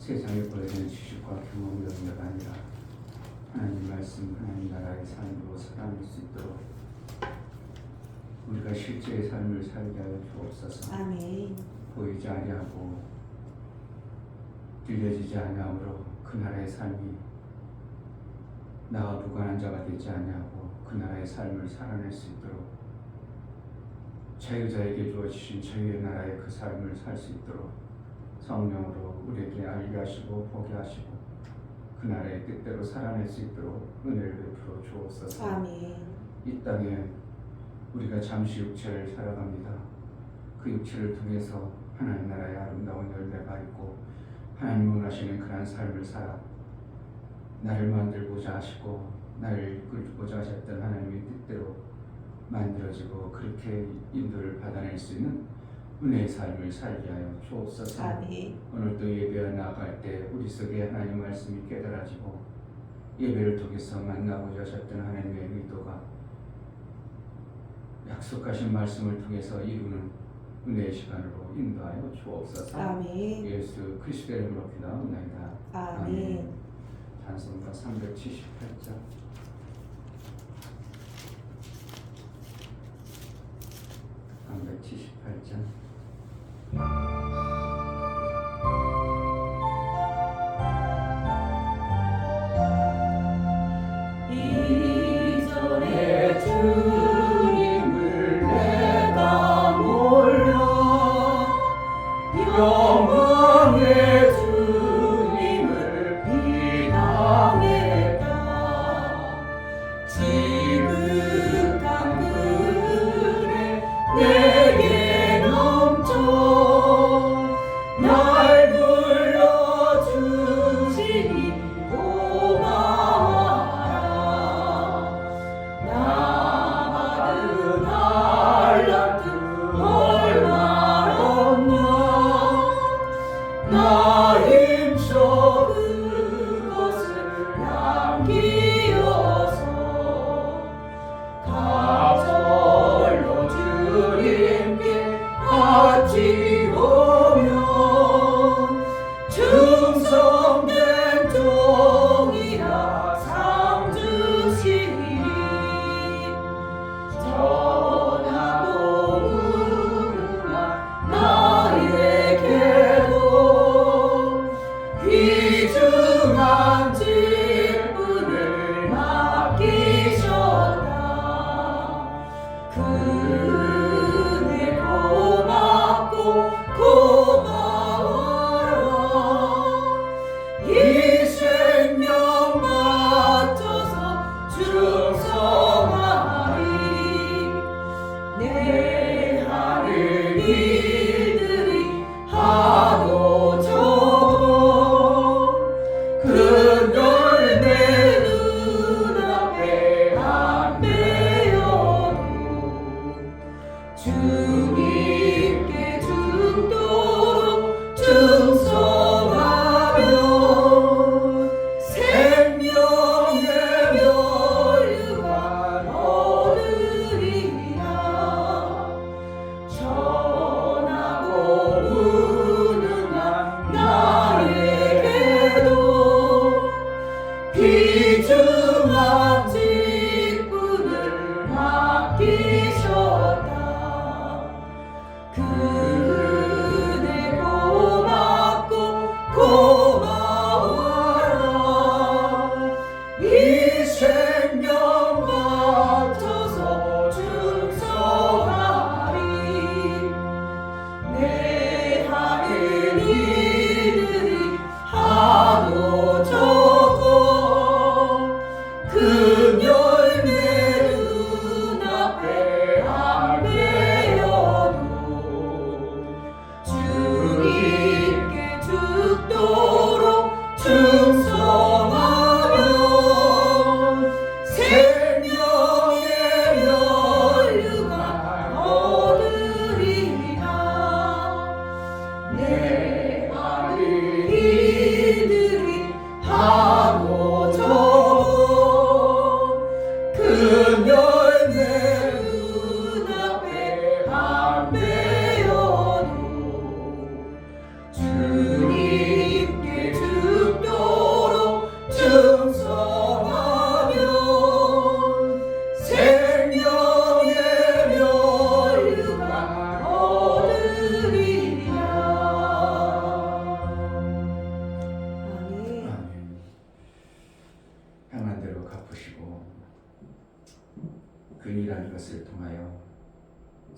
세상에 보여지는 지식과 경험 연대가 아니라 하나님 말씀, 하나님 나라의 삶으로 살아갈 수 있도록 우리가 실제의 삶을 살게 하여 주옵소서. 아멘. 보이지 아니하고 들려지지 아니하므로 그 나라의 삶이 나와 무관한 자가 되지 아니하고 그 나라의 삶을 살아낼 수 있도록 자유자에게 주어지신 자유의 나라의 그 삶을 살 수 있도록 성령으로 우리에게 알게 하시고 보게 하시고 그 나라의 뜻대로 살아낼 수 있도록 은혜를 베풀어 주옵소서. 아멘. 이 땅에 우리가 잠시 육체를 살아갑니다. 그 육체를 통해서 하나님 나라의 아름다운 열매가 있고 하나님 원하시는 그런 삶을 살아 나를 만들고자 하시고 나를 이끌고자 하셨던 하나님의 뜻대로 만들어지고 그렇게 인도를 받아낼 수 있는 은혜의 삶을 살게 하여 주옵소서. 아멘. 오늘도 예배에 나아갈 때 우리 속에 하나님 말씀이 깨달아지고 예배를 통해서 만나고자 하셨던 하나님의 의도가 약속하신 말씀을 통해서 이루는 은혜의 시간으로 인도하여 주옵소서. 아멘. 예수 그리스도의 이름으로 기도합니다. 아멘. 찬송가 378장. 이전에 주님을 내가 몰라 영원의 주님을 비난했다. 지극한 그네 내게 넘쳐 날 불러주시니 고마워라. 나 받은 달란트 얼마였나. 나 힘써 그것을 남기어서 가절로 주님께 같이 오면 충성된 종이라 상 주시리. 전하고 무능한 나에게도 귀중한 직분을 맡기셨다. 그네 고맙고 고마워라. 이 생명 바쳐서 충성하리. 내 하는 일들이 하도 적어 그 열매 눈앞에 안 되어도 주님께 죽도록 충성하며 생명의 면류관 얻으리라. 전하고 무능한 나에게도 귀중한 직분을 맡기셨다. 그네 고맙고 고마워라. 이 생명 바쳐서 충성하리. 내 하는 일들이 하도 적어 그 열매 눈앞에 안 되어도 주님께 죽도록 충성하며 생명의 면류관 얻으리라. 내 하는 일들이 하도 적어 그 열매 눈앞에 안 되어도 주님께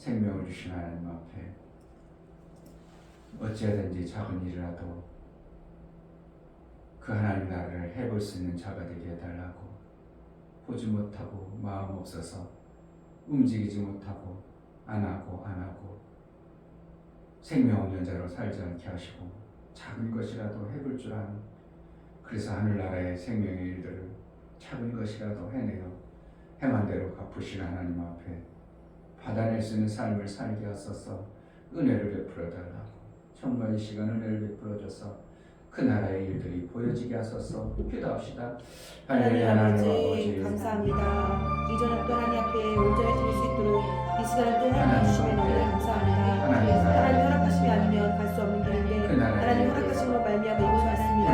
생명을 주신 하나님 앞에 어찌하든지 작은 일이라도 그 하나님 나라를 해볼 수 있는 자가 되게 해달라고, 보지 못하고 마음 없어서 움직이지 못하고 안 하고 생명 없는 자로 살지 않게 하시고 작은 것이라도 해볼 줄 아는, 그래서 하늘나라의 생명의 일들을 작은 것이라도 해내어 행한 대로 갚으신 하나님 앞에 받아낼 수 있는 삶을 살게 하소서. 은혜를 베풀어 달라고, 정말 이 시간 은혜를 베풀어 줘서 그 나라의 일들이 보여지게 하소서. 기도합시다. 하나님 아버지 감사합니다. 이 저녁 또 하나님 앞에 온전히 드릴 수 있도록 이 시간을 또 하나님 주시면 너무 감사합니다. 하나님 허락하심이 아니면 갈 수 없는 길인데 하나님 허락하심으로 말미암아 이곳에 왔습니다.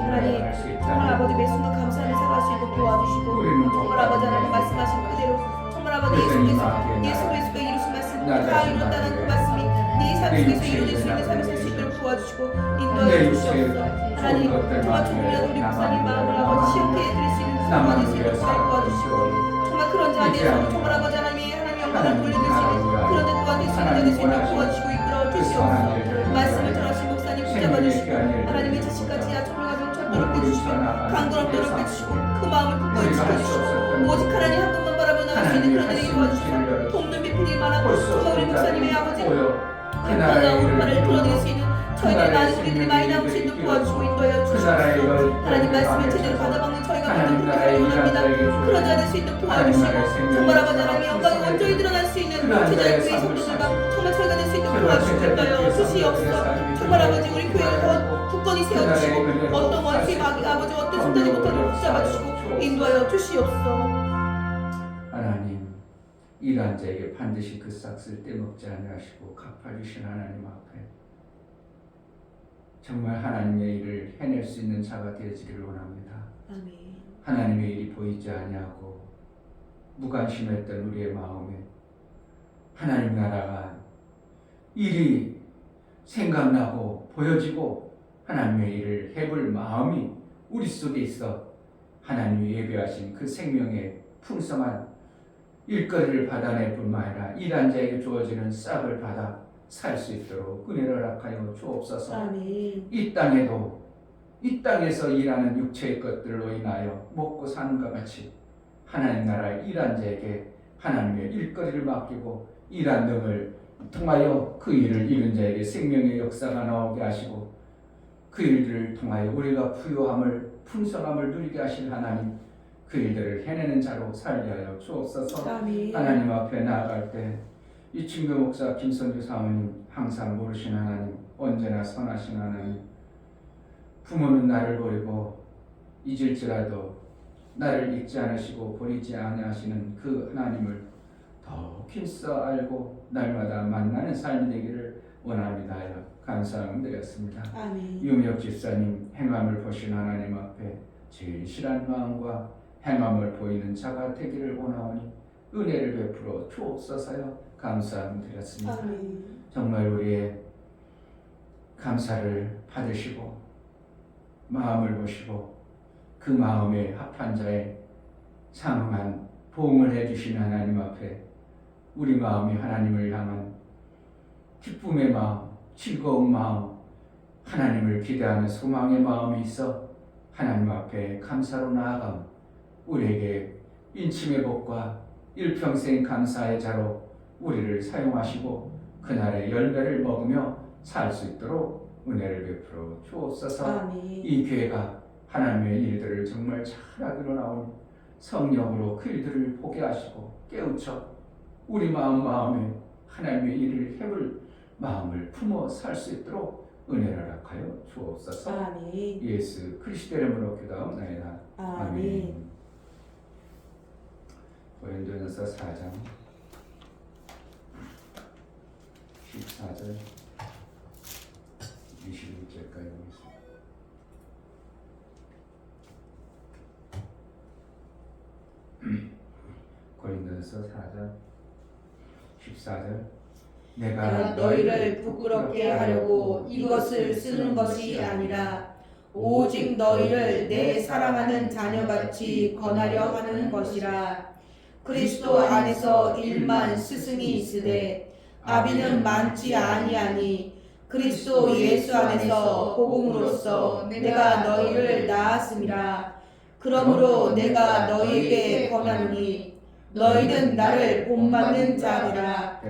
하나님 정말 아버지 매 순간 감사하며 살아갈 수 있도록 도와주시고, 정말 아버지 하나님 말씀하신 그대로 정말 아버지 예수 그리스도가 이루신 말씀 다 이뤘다는 그 말씀이 네 삶 속에서 이루어질 수 있는 삶을 살 수 있도록 도와주시고 인도해 주시옵소서. 하나님 정말 조금이라도 우리 목사님 마음을 아버지 시험케 해드릴 수 있는 상황이 될 수 있도록 잘 도와주시고, 정말 그런 자리에서 정말 아버지 하나님 영광을 돌려드릴 수 있는 그런 데 또한 될 수 있는 자들 수 있도록 도와주시고 이끌어 주시옵소서. 말씀을 전하신 목사님 붙잡아 주시고 하나님의 자식까지야 정말 가정 철도록 해주시고 강도롭도록 해주시고 그 마음을 굳건히 지켜주시고 오직 하나님 한 분만 바라보고 나갈 수 있는 그런 데를 도와주시고 돕는 비필이 많아 정말 우리 목사님의 아버지 건강한 말을 들어드릴 수 있는 저희들 많은 우리들이 많이 나올 수 있도록 도와주시고 인도하여 주시옵소서. 하나님 말씀을 제대로 받아먹는 저희가 많은 그렇게 원합니다. 그런 자 될 수 있도록 도와주시고 정말 아버지 하나님의 영광이 온전히 드러날 수 있는 제자의 교회 성도들과 정말 저희가 될 수 있도록 도와주시고 인도하여 주시옵소서. 정말 아버지 우리 교회를 더 굳건히 세워주시고 어떤 원수의 마귀 아버지 어떤 손들지 못하도록 붙잡아주시고 인도하여 주시옵소서. 하나님, 일한 자에게 반드시 그 싹을 떼먹지 아니하시고 갚아주신 하나님 앞에 정말 하나님의 일을 해낼 수 있는 자가 되어지기를 원합니다. 아멘. 하나님의 일이 보이지 아니하고 무관심했던 우리의 마음에 하나님 나라가 일이 생각나고 보여지고 하나님의 일을 해볼 마음이 우리 속에 있어 하나님이 예배하신 그 생명의 풍성한 일거리를 받아낼 뿐만 아니라 일한 자에게 주어지는 싹을 받아 살 수 있도록 은혜를 허락하여 주옵소서. 아멘. 이 땅에도 이 땅에서 일하는 육체의 것들로 인하여 먹고 사는 것 같이 하나님 나라의 일한 자에게 하나님의 일거리를 맡기고 일한 등을 통하여 그 일을 이룬 자에게 생명의 역사가 나오게 하시고 그 일들을 통하여 우리가 부유함을 풍성함을 누리게 하실 하나님, 그 일들을 해내는 자로 살게 하여 주옵소서. 아멘. 하나님 앞에 나아갈 때 이 친구 목사 김선주 사모님 항상 모르신 하나님, 언제나 선하신 하나님, 부모는 나를 버리고 잊을지라도 나를 잊지 않으시고 버리지 아니하시는 그 하나님을 더 힘써 알고 날마다 만나는 삶이 되기를 원합니다 하여 감사함 드렸습니다. 아멘. 유미혁 집사님 행함을 보신 하나님 앞에 진실한 마음과 행함을 보이는 자가 되기를 원하오니 은혜를 베풀어 주옵소서요. 감사함 드렸습니다. 아멘. 정말 우리의 감사를 받으시고 마음을 보시고 그 마음에 합한 자의 상응한 보응을 해주신 하나님 앞에 우리 마음이 하나님을 향한 기쁨의 마음, 즐거운 마음, 하나님을 기대하는 소망의 마음이 있어 하나님 앞에 감사로 나아감, 우리에게 인침의 복과 일평생 감사의 자로 우리를 사용하시고 그날의 열매를 먹으며 살 수 있도록 은혜를 베풀어 주옵소서. 아멘. 이 교회가 하나님의 일들을 정말 잘하기로 나온 성령으로 그 일들을 보게 하시고 깨우쳐 우리 마음에 하나님의 일을 해볼 마음을 품어 살 수 있도록 은혜를 허락하여 주옵소서. 아멘. 예수 그리스도 이름으로 기도하옵나이다. 아멘. 고린도전서 4장 14절 21절까지 보겠습니다. 고린도전서 4장 14절 내가 너희를 부끄럽게 하려고 이것을 쓰는 것이 아니라 오직 너희를 내 사랑하는 자녀같이 권하려 하는 것이라. 그리스도 안에서 일만 스승이 있으되 아비는 많지 아니하니 그리스도 예수 안에서 복음으로써 내가 너희를 낳았음이라. 그러므로 내가 너희에게 권하노니 너희는 나를 본받는 자되라.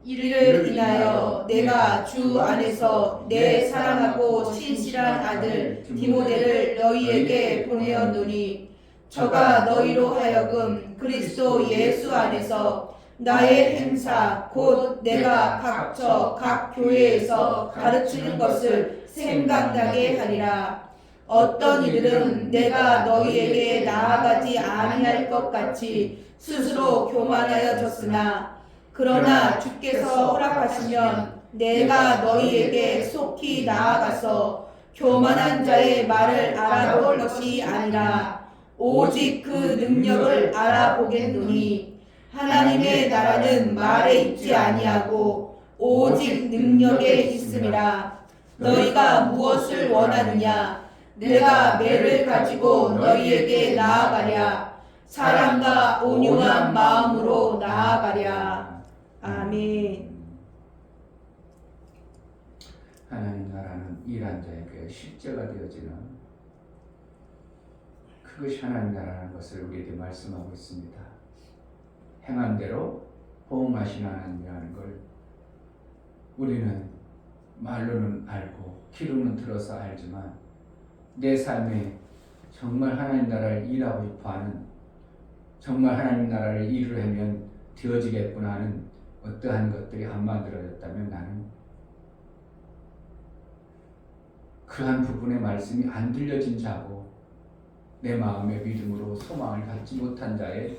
이를 인하여 내가 주 안에서 내 사랑하고 신실한 아들 디모데를 너희에게 보내었노니 저가 너희로 하여금 그리스도 예수 안에서 나의 행사 곧 내가 각처 각 교회에서 가르치는 것을 생각나게 하리라. 어떤 이들은 내가 너희에게 나아가지 아니할 것 같이 스스로 교만하여졌으나 그러나 주께서 허락하시면 내가 너희에게 속히 나아가서 교만한 자의 말을 알아볼 것이 아니라 오직 그 능력을 알아보겠노니 하나님의 나라는 말에 있지 아니하고 오직 능력에 있음이라. 너희가 무엇을 원하느냐? 내가 매를 가지고 너희에게 나아가랴. 사랑과 온유한 마음으로 나아가랴. 아멘. 하나님 나라는 일한 자에게 실제가 되어지는 그것이 하나님 나라라는 것을 우리에게 말씀하고 있습니다. 행한 대로 호응하신 하나님이라는 걸 우리는 말로는 알고 귀로는 들어서 알지만 내 삶에 정말 하나님 나라를 일하고 싶어하는, 정말 하나님 나라를 이루려면 되어지겠구나 하는 어떠한 것들이 안 만들어졌다면 나는 그한 부분의 말씀이 안 들려진 자고 내 마음의 믿음으로 소망을 갖지 못한 자의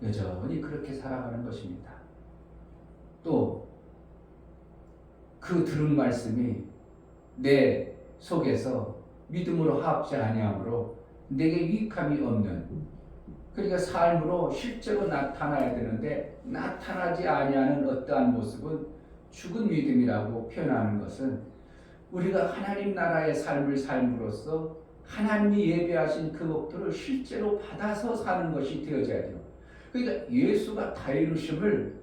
여전히 그렇게 살아가는 것입니다. 또 그 들은 말씀이 내 속에서 믿음으로 합치 아니하므로 내게 유익함이 없는, 그러니까 삶으로 실제로 나타나야 되는데 나타나지 아니하는 어떠한 모습은 죽은 믿음이라고 표현하는 것은 우리가 하나님 나라의 삶을 삶으로써 하나님이 예배하신 그 목표를 실제로 받아서 사는 것이 되어져야 돼요. 그러니까 예수가 다 이루심을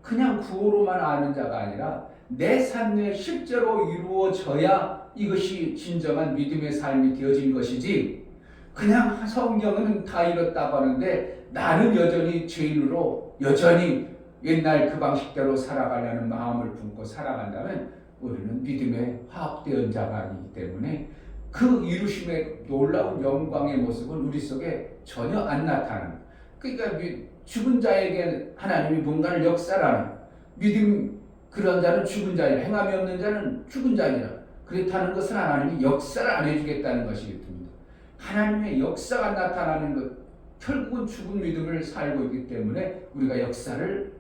그냥 구호로만 아는 자가 아니라 내 삶에 실제로 이루어져야 이것이 진정한 믿음의 삶이 되어진 것이지, 그냥 성경은 다 이뤘다고 하는데 나는 여전히 죄인으로 여전히 옛날 그 방식대로 살아가려는 마음을 품고 살아간다면 우리는 믿음에 화합된 자가 아니기 때문에 그 이루심의 놀라운 영광의 모습은 우리 속에 전혀 안 나타나는, 그러니까 죽은 자에게 하나님이 뭔가를 역사하는, 믿음 그런 자는 죽은 자이라, 행함이 없는 자는 죽은 자이라, 그렇다는 것은 하나님이 역사를 안 해주겠다는 것이겠습니다. 하나님의 역사가 나타나는 것, 결국은 죽은 믿음을 살고 있기 때문에 우리가 역사를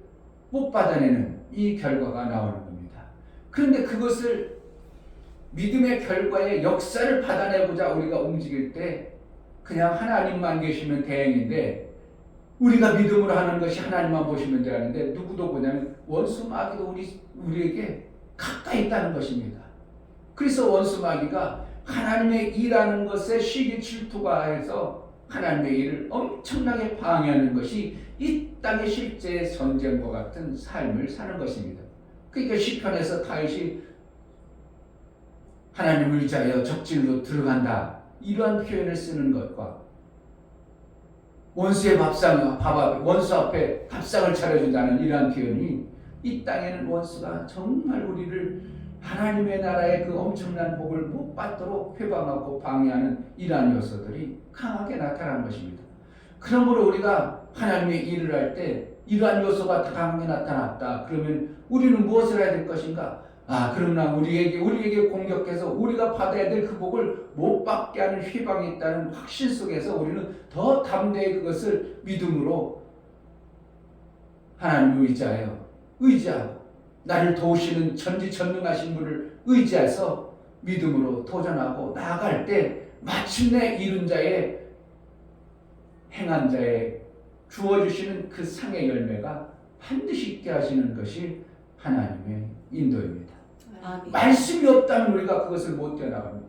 못 받아내는 이 결과가 나오는 겁니다. 그런데 그것을 믿음의 결과의 역사를 받아내고자 우리가 움직일 때 그냥 하나님만 계시면 대행인데, 우리가 믿음으로 하는 것이 하나님만 보시면 되는데 누구도 보냐면 원수 마귀도 우리에게 가까이 있다는 것입니다. 그래서 원수 마귀가 하나님의 일하는 것에 시기 질투가 해서 하나님의 일을 엄청나게 방해하는 것이 이 땅의 실제 전쟁과 같은 삶을 사는 것입니다. 그러니까 시편에서 다윗이 하나님을 위하여 적질로 들어간다, 이러한 표현을 쓰는 것과 원수의 원수 앞에 밥상을 차려준다는 이러한 표현이, 이 땅에는 원수가 정말 우리를 하나님의 나라의 그 엄청난 복을 못 받도록 회방하고 방해하는 이러한 요소들이 강하게 나타난 것입니다. 그러므로 우리가 하나님의 일을 할 때 이러한 요소가 강하게 나타났다. 그러면 우리는 무엇을 해야 될 것인가? 그러나 우리에게 공격해서 우리가 받아야 될 그 복을 못 받게 하는 휘방이 있다는 확신 속에서 우리는 더 담대히 그것을 믿음으로 하나님을 의지하고 나를 도우시는 전지전능하신 분을 의지해서 믿음으로 도전하고 나아갈 때 마침내 이룬 자의, 행한 자의 주어주시는 그 상의 열매가 반드시 있게 하시는 것이 하나님의 인도입니다. 아멘. 말씀이 없다면 우리가 그것을 못 뛰어나갑니다.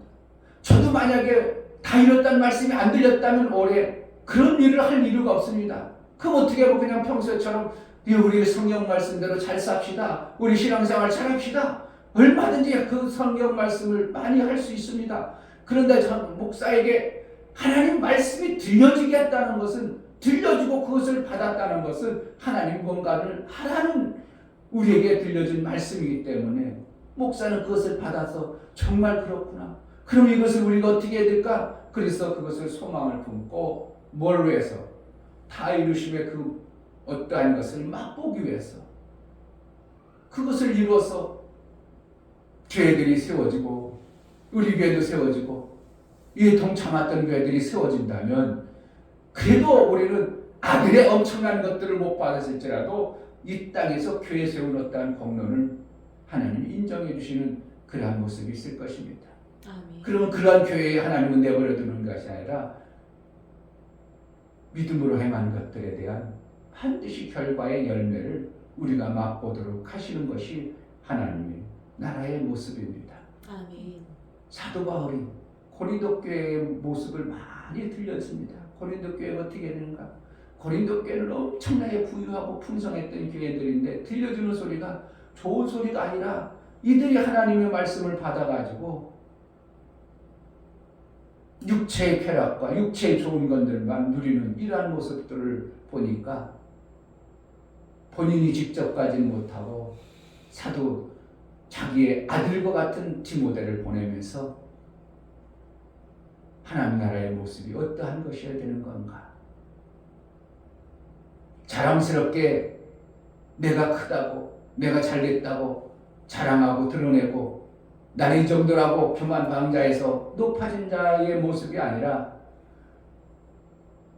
저도 만약에 다 이뤘다는 말씀이 안 들렸다면 올해 그런 일을 할 이유가 없습니다. 그럼 어떻게 하고 그냥 평소처럼 우리 성경 말씀대로 잘 삽시다. 우리 신앙생활 잘합시다. 얼마든지 그 성경 말씀을 많이 할 수 있습니다. 그런데 전 목사에게 하나님 말씀이 들려지겠다는 것은, 들려지고 그것을 받았다는 것은 하나님 뭔가를 하라는 우리에게 들려준 말씀이기 때문에 목사는 그것을 받아서 정말 그렇구나. 그럼 이것을 우리가 어떻게 해야 될까? 그래서 그것을 소망을 품고 뭘 위해서? 다 이루심의 그 어떠한 것을 맛보기 위해서 그것을 이루어서 교회들이 세워지고 우리 교회도 세워지고 이에 동참했던 교회들이 세워진다면 그래도 우리는 아들의 엄청난 것들을 못 받았을지라도 이 땅에서 교회 세운 어떠한 공로는 하나님이 인정해 주시는 그러한 모습이 있을 것입니다. 아멘. 그러면 그러한 교회에 하나님은 내버려 두는 것이 아니라 믿음으로 행한 것들에 대한 반드시 결과의 열매를 우리가 맛보도록 하시는 것이 하나님의 나라의 모습입니다. 아멘. 사도 바울이 고린도 교회의 모습을 많이 들렸습니다. 고린도 교회가 어떻게 되는가? 고린도 교회는 엄청나게 부유하고 풍성했던 교회들인데 들려주는 소리가 좋은 소리가 아니라 이들이 하나님의 말씀을 받아가지고 육체의 쾌락과 육체의 좋은 것들만 누리는 이러한 모습들을 보니까 본인이 직접 가지는 못하고 사도 자기의 아들과 같은 디모데를 보내면서 하나님 나라의 모습이 어떠한 것이어야 되는 건가? 자랑스럽게 내가 크다고, 내가 잘됐다고 자랑하고 드러내고 나는 이 정도라고 교만방자에서 높아진 자의 모습이 아니라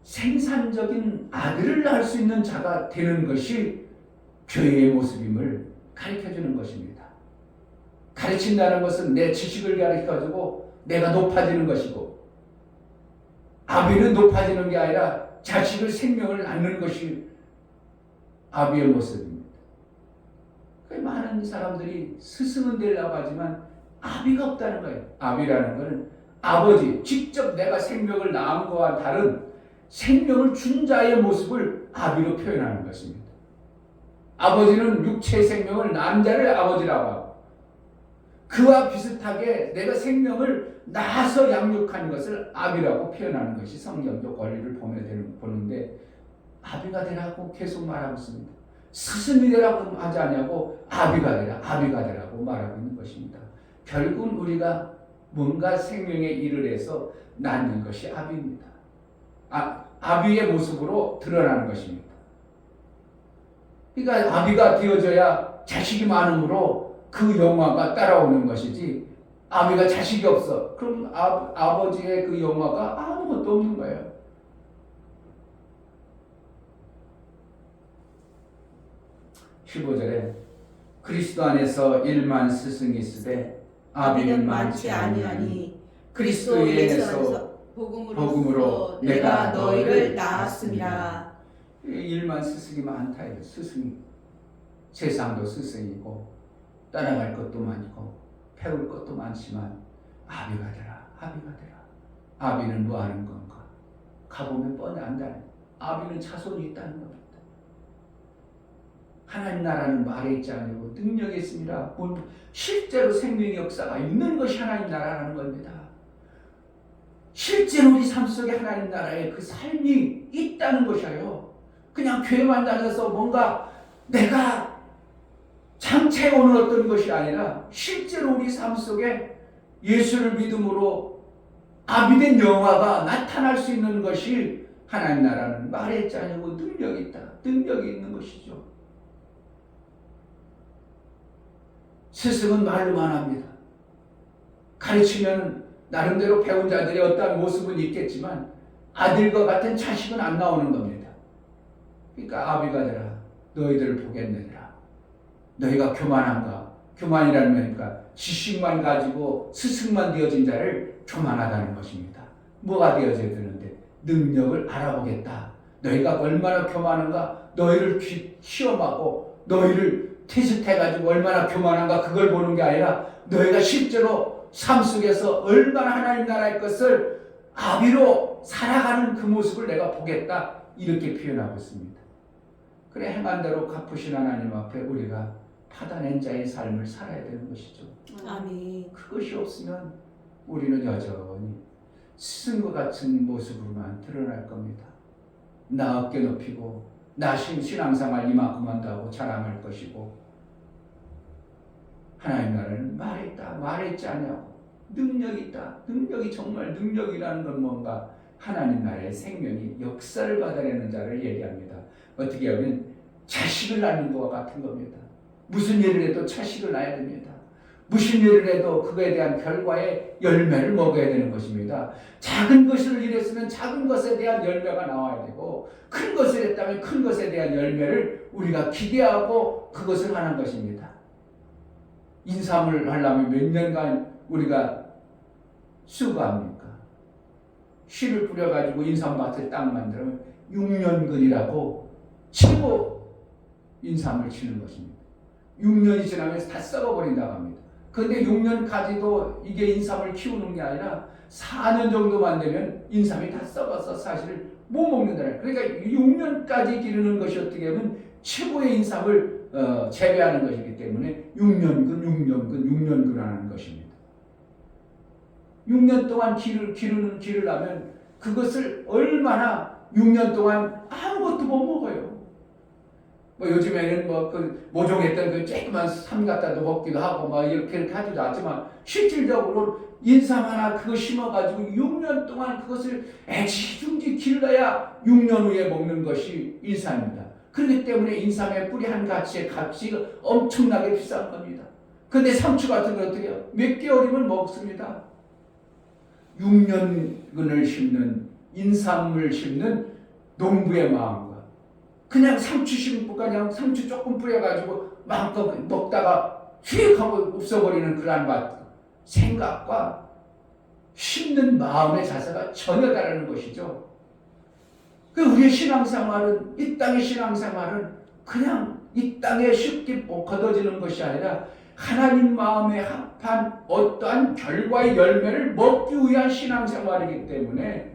생산적인 아들을 낳을 수 있는 자가 되는 것이 교회의 모습임을 가르쳐주는 것입니다. 가르친다는 것은 내 지식을 가르쳐주고 내가 높아지는 것이고 아비는 높아지는 게 아니라 자식을 생명을 낳는 것이 아비의 모습입니다. 많은 사람들이 스승은 되려고 하지만 아비가 없다는 거예요. 아비라는 것은 아버지, 직접 내가 생명을 낳은 것과 다른 생명을 준 자의 모습을 아비로 표현하는 것입니다. 아버지는 육체의 생명을 낳은 자를 아버지라고 하고 그와 비슷하게 내가 생명을 낳아서 양육하는 것을 아비라고 표현하는 것이 성경적 권리를 보는데 아비가 되라고 계속 말하고 있습니다. 스승이 되라고 하지 않냐고 아비가 되라, 아비가 되라고 말하고 있는 것입니다. 결국은 우리가 뭔가 생명에 일을 해서 낳는 것이 아비입니다. 아비의 모습으로 드러나는 것입니다. 그러니까 아비가 되어져야 자식이 많음으로 그 영화가 따라오는 것이지 아비가 자식이 없어. 그럼 아버지의 그 영화가 아무것도 없는 거예요. 15절에 그리스도 안에서 일만 스승이 있으되 아비는 많지 아니하니 그리스도 예에서 복음으로 내가 너희를 낳았습니다. 일만 스승이 많다. 스승이 세상도 스승이고 따라갈 것도 많고 배울 것도 많지만 아비가 되라, 아비가 되라. 아비는 뭐 하는 건가? 가보면 뻔히 안다는. 아비는 자손이 있다는 겁니다. 하나님 나라는 말에 있지 않고 능력이 있습니다. 실제로 생명의 역사가 있는 것이 하나님 나라라는 겁니다. 실제로 우리 삶 속에 하나님 나라의 그 삶이 있다는 것이에요. 그냥 교회만 다녀서 뭔가 내가 장차에 오는 어떤 것이 아니라 실제로 우리 삶 속에 예수를 믿음으로 아비된 영화가 나타날 수 있는 것이 하나님 나라는 말에 있지 않고 능력이 있다. 능력이 있는 것이죠. 스승은 말로만 합니다. 가르치면 나름대로 배운 자들의 어떠한 모습은 있겠지만 아들과 같은 자식은 안 나오는 겁니다. 그러니까 아비가 되라. 너희들을 보겠느니라. 너희가 교만한가? 교만이라는 거니까 지식만 가지고 스승만 되어진 자를 교만하다는 것입니다. 뭐가 되어져야 되는데 능력을 알아보겠다. 너희가 얼마나 교만한가? 너희를 시험하고 너희를 테스트해가지고 얼마나 교만한가 그걸 보는 게 아니라 너희가 실제로 삶 속에서 얼마나 하나님 나라의 것을 아비로 살아가는 그 모습을 내가 보겠다 이렇게 표현하고 있습니다. 그래 행한 대로 갚으신 하나님 앞에 우리가 받아낸 자의 삶을 살아야 되는 것이죠. 아멘. 그것이 없으면 우리는 여전히 스승과 같은 모습으로만 드러날 겁니다. 나 어깨 높이고 나 신앙생활 이만큼 한다고 자랑할 것이고, 하나님 나라는 말했다 말했지 않냐고, 능력이 있다, 능력이 정말 능력이라는 건 뭔가 하나님 나라의 생명이 역사를 받아내는 자를 얘기합니다. 어떻게 하면 자식을 낳는 것과 같은 겁니다. 무슨 일을 해도 자식을 낳아야 됩니다. 무슨 일을 해도 그거에 대한 결과의 열매를 먹어야 되는 것입니다. 작은 것을 일했으면 작은 것에 대한 열매가 나와야 되고, 큰 것을 했다면 큰 것에 대한 열매를 우리가 기대하고 그것을 하는 것입니다. 인삼을 하려면 몇 년간 우리가 수고합니까? 씨를 뿌려가지고 인삼밭을 딱 만들면 6년근이라고 최고 인삼을 치는 것입니다. 6년이 지나면 다 썩어버린다고 합니다. 그런데 6년까지도 이게 인삼을 키우는 게 아니라 4년 정도만 되면 인삼이 다 썩어서 사실 못 먹는다는, 그러니까 6년까지 기르는 것이 어떻게 보면 최고의 인삼을 재배하는 것이기 때문에 6년근 하는 것입니다. 6년 동안 기르려면 그것을 얼마나 6년 동안 아무것도 못 먹어요. 뭐 요즘에는 그 모종했던 그 조그만 삼 갖다도 먹기도 하고 막 이렇게 하지도 않지만, 실질적으로 인삼 하나 그거 심어가지고 6년 동안 그것을 애지중지 길러야 6년 후에 먹는 것이 인삼입니다. 그렇기 때문에 인삼의 뿌리 한 가지의 값이 엄청나게 비싼 겁니다. 그런데 상추 같은 거 어떻게 해요? 몇 개월이면 먹습니다. 6년근을 심는 인삼을 심는 농부의 마음과 그냥 상추 심고 그냥 상추 조금 뿌려가지고 마음껏 먹다가 휙 하고 없어버리는 그러한 생각과 심는 마음의 자세가 전혀 다른 것이죠. 우리의 신앙생활은, 이 땅의 신앙생활은 그냥 이 땅에 쉽게 거둬지는 것이 아니라 하나님 마음에 합한 어떠한 결과의 열매를 먹기 위한 신앙생활이기 때문에,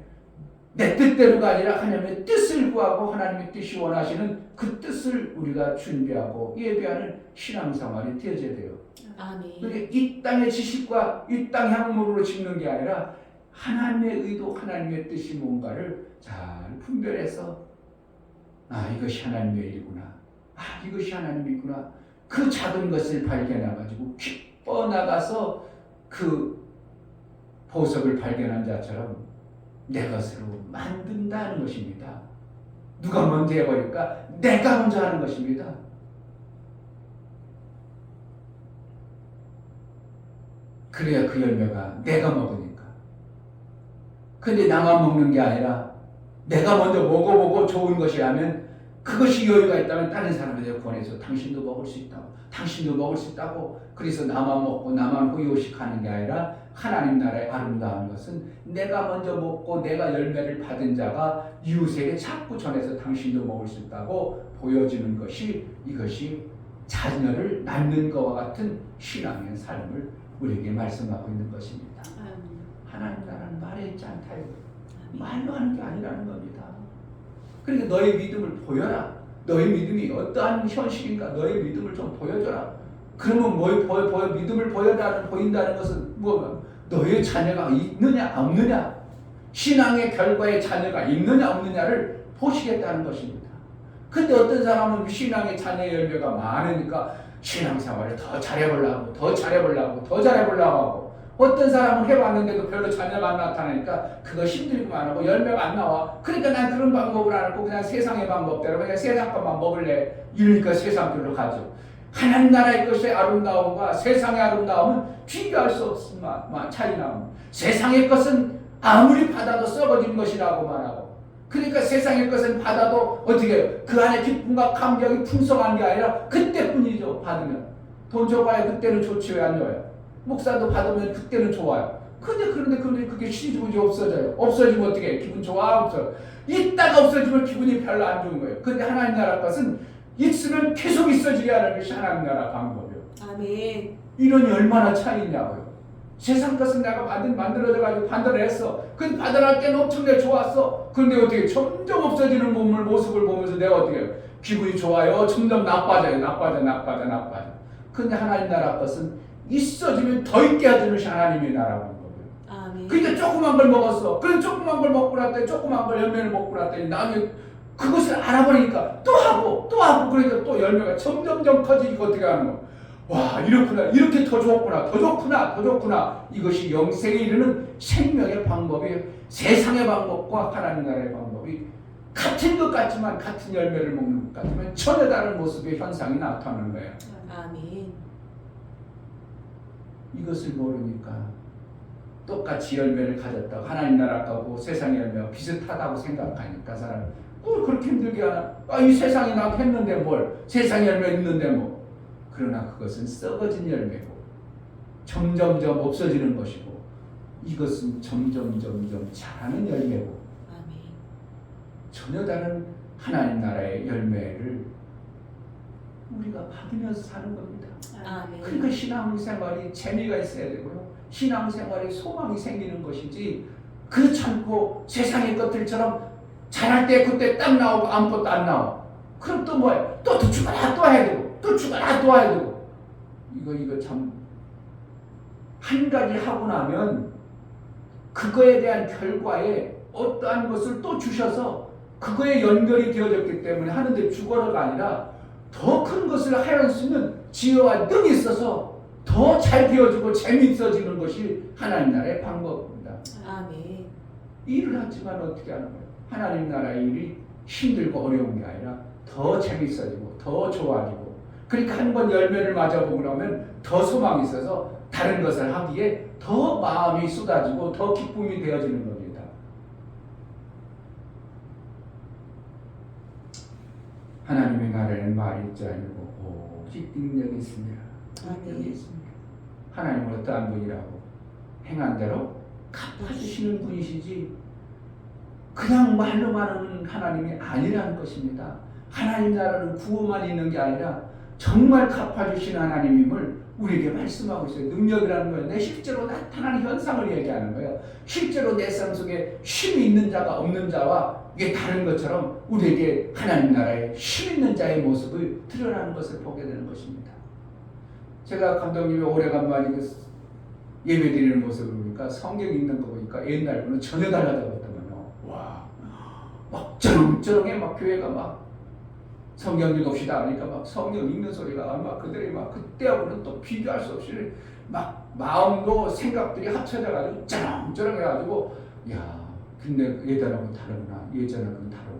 내 뜻대로가 아니라 하나님의 뜻을 구하고 하나님의 뜻이 원하시는 그 뜻을 우리가 준비하고 예배하는 신앙생활이 되어져야 돼요. 아멘. 그러니까 이 땅의 지식과 이 땅 향물로 짓는 게 아니라 하나님의 의도, 하나님의 뜻이 뭔가를 잘 분별해서, 이것이 하나님의 일이구나, 이것이 하나님이구나, 그 작은 것을 발견해가지고 기뻐 나가서 그 보석을 발견한 자처럼 내 것으로 만든다는 것입니다. 누가 먼저 해버릴까? 내가 먼저 하는 것입니다. 그래야 그 열매가 내가 먹으니까. 근데 나만 먹는 게 아니라 내가 먼저 먹어보고 좋은 것이라면, 그것이 여유가 있다면 다른 사람에게 권해서 당신도 먹을 수 있다고, 당신도 먹을 수 있다고, 그래서 나만 먹고 나만 후요식하는 게 아니라 하나님 나라의 아름다운 것은 내가 먼저 먹고 내가 열매를 받은 자가 이웃에게 자꾸 전해서 당신도 먹을 수 있다고 보여주는 것이, 이것이 자녀를 낳는 것과 같은 신앙의 삶을 우리에게 말씀하고 있는 것입니다. 하나님 나라는 말에 있지 않다요. 말로 하는 게 아니라는 겁니다. 그러니까 너의 믿음을 보여라. 너의 믿음이 어떠한 현실인가, 너의 믿음을 좀 보여줘라. 그러면 믿음을 보인다는 것은 너의 자녀가 있느냐 없느냐, 신앙의 결과의 자녀가 있느냐 없느냐를 보시겠다는 것입니다. 근데 어떤 사람은 신앙의 자녀의 열매가 많으니까 신앙생활을 더 잘해보려고 하고, 어떤 사람은 해봤는데도 별로 자녀가 안 나타나니까 그거 힘들기만 하고 열매가 안 나와. 그러니까 난 그런 방법을 안 하고 그냥 세상의 방법대로 그냥 세상 것만 먹을래. 이러니까 세상길로 가죠. 하나님 나라의 것의 아름다움과 세상의 아름다움은 비교할 수 없는 차이 나옵니다. 세상의 것은 아무리 받아도 썩어진 것이라고 말하고, 그러니까 세상의 것은 받아도 어떻게 해요? 그 안에 기쁨과 감격이 풍성한 게 아니라 그때뿐이죠. 받으면 돈 줘봐야 그때는 좋지, 왜 안 줘요? 목사도 받으면 그때는 좋아요. 그런데 그게 시주문이 없어져요. 없어지면 어떻게 해요? 기분 좋아? 없어요. 있다가 없어지면 기분이 별로 안 좋은 거예요. 그런데 하나님 나라 것은 있으면 계속 있어지게 하는 것이 하나님 나라 방법이에요. 아멘. 이론이 얼마나 차이냐고요. 세상 것은 내가 만들어져가지고 판단을 했어. 근데 판단할 때는 엄청나게 좋았어. 그런데 어떻게 점점 없어지는 모습을 보면서 내가 어떻게 해요? 기분이 좋아요. 점점 나빠져. 근데 하나님 나라 것은 있어지면 더 있게 해주는 것이 하나님의 나라라는 거예요. 아멘. 그러니까 조그만 걸 먹었어. 그래서 조그만 걸 먹고 났더니 조그만 걸 열매를 먹고 났더니 나중에 그것을 알아보니까 또 하고 그러니까 또 열매가 점점점 커지고 어떻게 하는 거. 와, 이렇구나. 이렇게 더 좋구나. 이것이 영생에 이르는 생명의 방법이 세상의 방법과 하나님 나라의 방법이 같은 것 같지만 같은 열매를 먹는 것 같지만 전혀 다른 모습의 현상이 나타나는 거예요. 아멘. 이것을 모르니까 똑같이 열매를 가졌다고 하나님 나라하고 세상의 열매가 비슷하다고 생각하니까 사람은 뭘 그렇게 힘들게 하나? 이 세상에 나도 했는데 뭘? 세상에 열매 있는데 뭐? 그러나 그것은 썩어진 열매고 점점점 없어지는 것이고 이것은 점점점 자라는 열매고 아멘. 전혀 다른 하나님 나라의 열매를 우리가 받으면서 사는 겁니다. 아멘. 그러니까 신앙생활이 재미가 있어야 되고요. 신앙생활에 소망이 생기는 것이지 그렇지 않고 세상의 것들처럼 잘할 때 그때 딱 나오고 아무것도 안 나와. 그럼 또 뭐야? 또 죽어라 또 해야 되고 또 죽어라 또 해야 되고 이거 참 한 가지 하고 나면 그거에 대한 결과에 어떠한 것을 또 주셔서 그거에 연결이 되어졌기 때문에 하는데 죽어라가 아니라 더 큰 것을 할 수 있는 지혜와 능이 있어서 더 잘 되어지고 재미있어지는 것이 하나님 나라의 방법입니다. 아멘. 일을 하지만 어떻게 하는 거예요? 하나님 나라의 일이 힘들고 어려운 게 아니라 더 재미있어지고 더 좋아지고 그러니까 한 번 열매를 맞아보고 나면 더 소망이 있어서 다른 것을 하기에 더 마음이 쏟아지고 더 기쁨이 되어지는 겁니다. 하나님의 나라에는 말이 있지 아니고 오직 능력이 있습니다. 능력이 있습니다. 하나님은 어떠한 분이라고? 행한 대로 갚아주시는 분이시지 그냥 말로만 하는 하나님이 아니라는 것입니다. 하나님 나라는 구호만 있는 게 아니라 정말 갚아주시는 하나님임을 우리에게 말씀하고 있어요. 능력이라는 건 내 실제로 나타나는 현상을 얘기하는 거예요. 실제로 내 삶 속에 힘이 있는 자가 없는 자와 이게 다른 것처럼 우리에게 하나님 나라의 힘 있는 자의 모습을 드러나는 것을 보게 되는 것입니다. 제가 감독님이 오래간만에 예배 드리는 모습을 보니까 성경 읽는 거 보니까 옛날과는 전혀 달라졌거든요. 와, 막 쩌렁쩌렁해 막 교회가 막 성경 읽읍시다 하니까 막 성경 읽는 소리가 막 그들이 막 그때하고는 또 비교할 수 없이 막 마음도 생각들이 합쳐져가지고 쩌렁쩌렁해가지고 야 근데 예전하고는 다르구나 예전하고는 다르구나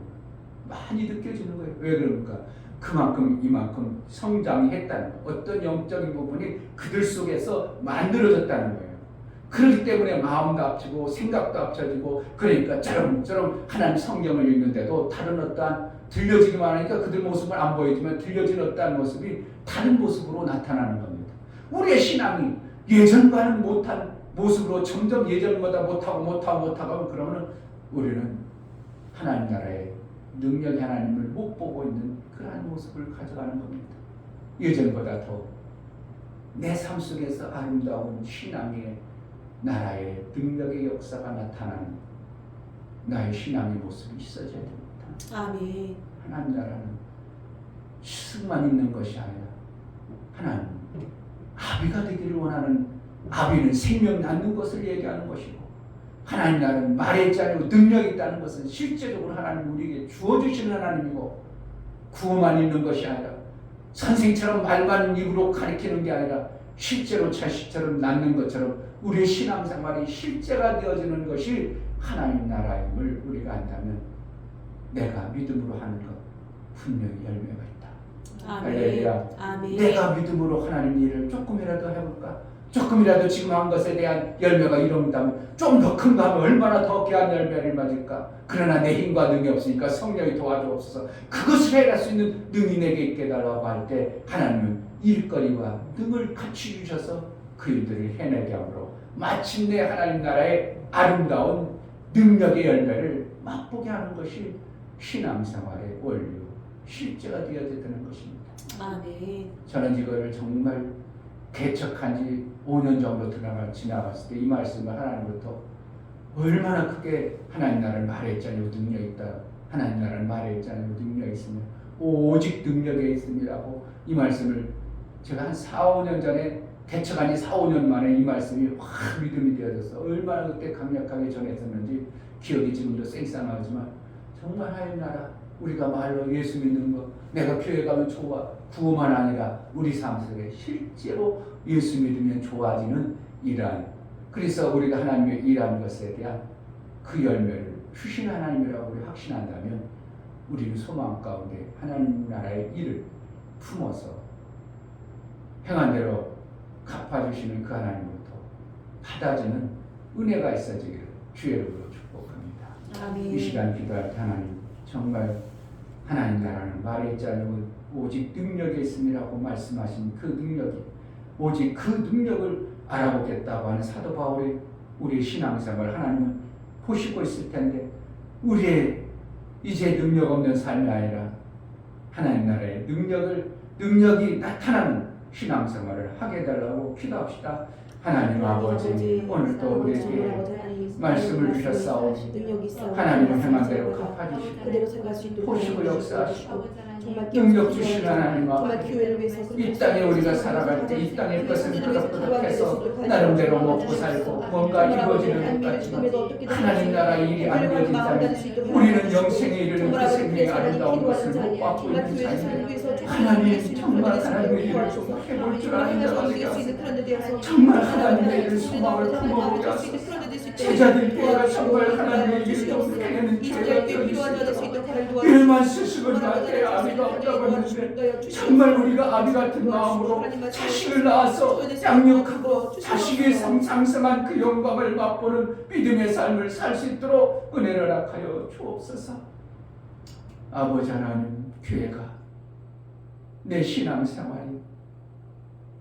많이 느껴지는 거예요. 왜 그럽니까? 그만큼 이만큼 성장이 했다는 거 어떤 영적인 부분이 그들 속에서 만들어졌다는 거예요. 그렇기 때문에 마음도 합치고 생각도 합쳐지고 그러니까 쩌렁쩌렁 하나님 성경을 읽는데도 다른 어떠한 들려지기만 하니까 그들 모습을 안 보이지만 들려진 어떠한 모습이 다른 모습으로 나타나는 겁니다. 우리의 신앙이 예전과는 못한 모습으로 점점 예전보다 못하고 그러면 우리는 하나님 나라의 능력의 하나님을 못 보고 있는 그러한 모습을 가져가는 겁니다. 예전보다 더 내 삶 속에서 아름다운 신앙의 나라의 능력의 역사가 나타나는 나의 신앙의 모습이 있어져야 됩니다. 아멘. 하나님 나라는 스승만 있는 것이 아니라 하나님 아비가 되기를 원하는 아비는 생명 낳는 것을 얘기하는 것이고 하나님 나라는 말에 있지 않고 능력이 있다는 것은 실제적으로 하나님 우리에게 주어주시는 하나님이고 구호만 있는 것이 아니라 선생처럼 말만 입으로 가리키는 게 아니라 실제로 자식처럼 낳는 것처럼 우리의 신앙생활이 실제가 되어지는 것이 하나님 나라임을 우리가 안다면 내가 믿음으로 하는 것 분명히 열매가 있다. 할렐루야. 아멘. 내가 믿음으로 하나님 일을 조금이라도 해볼까? 조금이라도 지금 한 것에 대한 열매가 이런다면 좀 더 큰 거 하면 얼마나 더 귀한 열매를 맞을까? 그러나 내 힘과 능이 없으니까 성령이 도와주옵소서. 그것을 해낼 수 있는 능이 내게 있게 달라고 할 때 하나님은 일거리와 능을 같이 주셔서 그 일들을 해내게 함으로 마침내 하나님 나라의 아름다운 능력의 열매를 맛보게 하는 것이 신앙생활의 원료, 실제가 되어지는 것입니다. 아멘. 저는 이거를 정말 개척한 지 5년 정도 지나갔을 때 이 말씀을 하나님부터 얼마나 크게 하나님 나라를 말했잖아요. 능력이 있다. 하나님 나라를 말했잖아요. 능력이 있으면 오직 능력에 있음이라고 이 말씀을 제가 한 4, 5년 전에 개척한 지 4, 5년 만에 이 말씀이 확 믿음이 되어져서 얼마나 그때 강력하게 전했었는지 기억이 지금도 쌩쌩하지만 정말 하나님 나라 우리가 말로 예수 믿는 거 내가 교회 가면 좋아 구호만 아니라 우리 삶 속에 실제로 예수 믿으면 좋아지는 이러한 그래서 우리가 하나님의 일하는 것에 대한 그 열매를 주신 하나님이라고 우리 확신한다면 우리는 소망 가운데 하나님 나라의 일을 품어서 행한 대로 갚아주시는 그 하나님으로부터 받아주는 은혜가 있어지기를 주의 이름으로 축복합니다. 아멘. 이 시간 기도할 때 하나님 정말 하나님 나라는 말에 있지 않고 오직 능력에 있음이라고 말씀하신 그 능력이 오직 그 능력을 알아보겠다고 하는 사도 바울이 우리의 신앙생활 하나님은 보시고 있을 텐데 우리의 이제 능력 없는 삶이 아니라 하나님 나라의 능력이 나타나는 신앙생활을 하게 해달라고 기도합시다. 하나님 아버지 오늘도 우리에게 말씀을 주셨사오 하나님은 행한 대로 갚아주시고 보시고 역사하시고 능력 주신 하나님 앞에 이 땅에 우리가 살아갈 때 이 땅의 것은 끄덕끄덕해서 나름대로 먹고 살고 뭔가 이루어지는 것 같지만 하나님 나라 일이 안 되어진다면 우리는 영생에 이르는 그 생명의 아름다운 것을 못 받고 있는 자인데 하나님 정말 하나님의 일을 좀 해볼 줄 아는 자가 되게 정말 하나님의 일을 소망을 품어보게 하소서 제자들께 정말 하나님의 일을 좀 해내는 기회가 되어주시고 일만 쓰시고 나한테 아비가 없다고 했는데 정말 우리가 아비 같은 마음으로 자식을 낳아서 양육하고 자식의 상상한 그 영광을 맛보는 믿음의 삶을 살 수 있도록 은혜를 허락하여 주옵소서. 아버지 하나님 교회가 내 신앙생활이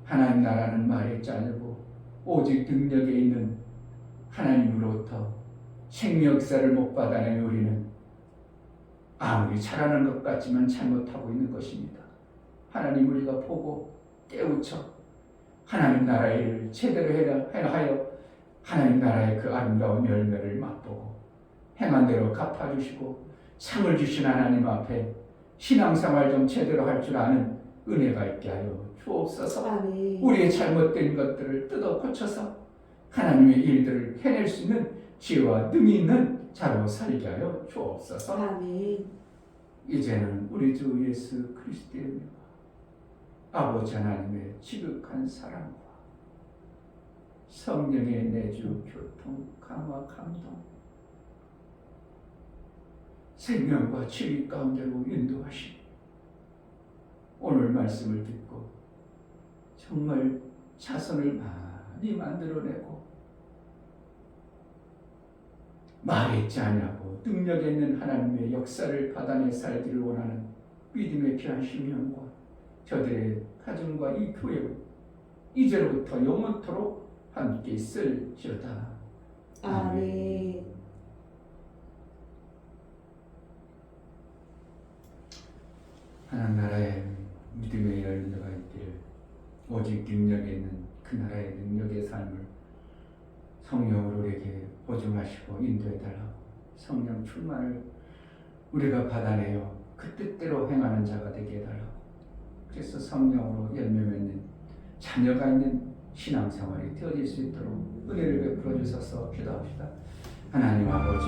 하나님 나라는 말에 짜고 오직 능력에 있는 하나님으로부터 생명 역사를 못 받아낸 우리는 아무리 잘하는 것 같지만 잘못하고 있는 것입니다. 하나님 우리가 보고 깨우쳐 하나님 나라의 일을 제대로 행하여 하나님 나라의 그 아름다운 열매를 맛보고 행한 대로 갚아주시고 상을 주신 하나님 앞에 신앙생활 좀 제대로 할 줄 아는 은혜가 있게 하여 주옵소서. 아멘. 우리의 잘못된 것들을 뜯어 고쳐서 하나님의 일들을 해낼 수 있는 지혜와 능이 있는 자로 살게 하여 주옵소서. 아멘. 이제는 우리 주 예수 그리스도의 은혜와 아버지 하나님의 지극한 사랑과 성령의 내주 교통 강화 감동 생명과 진리 가운데로 인도하시고 오늘 말씀을 듣고 정말 자손을 많이 만들어내고 말에 있지 아니하고 능력 있는 하나님의 역사를 받아내 살기를 원하는 믿음의 귀한 심령과 저들의 가정과 이 교회로 이제로부터 영원토록 함께 있을지어다. 아멘. 하나님 나라의 믿음의 열매가 있기를 오직 능력에 있는 그 나라의 능력의 삶을 성령으로 우리에게 보증하시고 인도해달라고 성령 충만을 우리가 받아내어 그 뜻대로 행하는 자가 되게 해달라고 그래서 성령으로 열매 맺는 자녀가 있는 신앙생활이 되어질 수 있도록 은혜를 베풀어 주셔서 기도합시다. 하나님 아버지